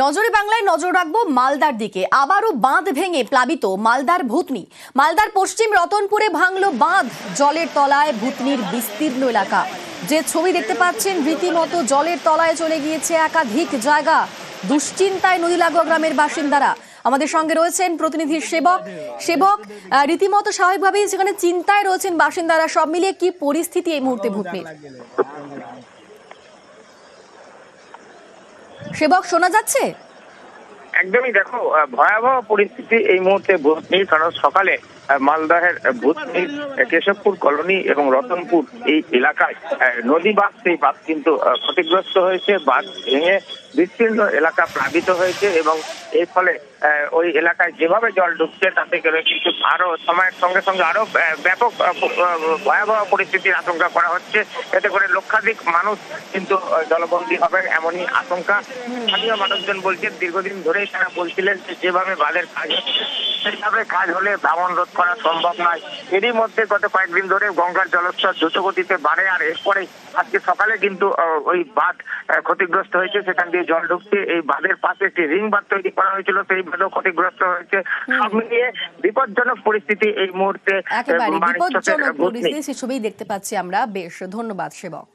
নজরে বাংলায় নজর রাখবো মালদার দিকে। আবারও বাঁধ ভেঙে প্লাবিত মালদার ভূতনি। মালদার পশ্চিম রতনপুরে ভাঙলো বাঁধ, জলের তলায় ভূতনির বিস্তীর্ণ এলাকা। যে ছবি দেখতে পাচ্ছেন, রীতিমতো জলের তলায় চলে গিয়েছে একাধিক জায়গা। দুশ্চিন্তায় নদী লাগোয়া গ্রামের বাসিন্দারা। আমাদের সঙ্গে রয়েছেন প্রতিনিধি সেবক। রীতিমতো স্বাভাবিকভাবেই সেখানে চিন্তায় রয়েছেন বাসিন্দারা। সব মিলিয়ে কি পরিস্থিতি এই মুহূর্তে ভূতনির? সেবক, শোনা যাচ্ছে? একদমই, দেখো ভয়াবহ পরিস্থিতি এই মুহূর্তে ভূতনির। কারণ সকালে মালদহের ভূতনির কেশবপুর কলোনি এবং রতনপুর এই এলাকায় নদী বাঁধ, সেই বাঁধ কিন্তু ক্ষতিগ্রস্ত হয়েছে। বাঁধ ভেঙে বিস্তীর্ণ এলাকা প্লাবিত হয়েছে এবং এর ফলে ওই এলাকায় যেভাবে জল ঢুকছে তাতে করে কিন্তু আরো সময়ের সঙ্গে সঙ্গে আরো ব্যাপক ভয়াবহ পরিস্থিতির আশঙ্কা করা হচ্ছে। এতে করে লক্ষাধিক মানুষ কিন্তু জলবন্দী হবে এমনই আশঙ্কা। স্থানীয় মানুষজন বলছেন, দীর্ঘদিন ধরেই তারা বলছিলেন যে যেভাবে বাঁধের কাজ হচ্ছে সেইভাবে কাজ হলে ভাঙন রোধ করা সম্ভব নয়। এরই মধ্যে গত কয়েকদিন ধরে গঙ্গার জলস্তর দ্রুত গতিতে বাড়ে, আর এরপরে আজকে সকালে কিন্তু ওই বাঁধ ক্ষতিগ্রস্ত হয়েছে, সেখান দিয়ে জল ঢুকছে। এই বাঁধের পাশে একটি রিং বাঁধ তৈরি করা হয়েছিল, সেই বাঁধও ক্ষতিগ্রস্ত হয়েছে। সব মিলিয়ে বিপজ্জনক পরিস্থিতি এই মুহূর্তে। একেবারে বিপজ্জনক পরিস্থিতি, সে ছবি দেখতে পাচ্ছি আমরা। বেশ, ধন্যবাদ সেবক।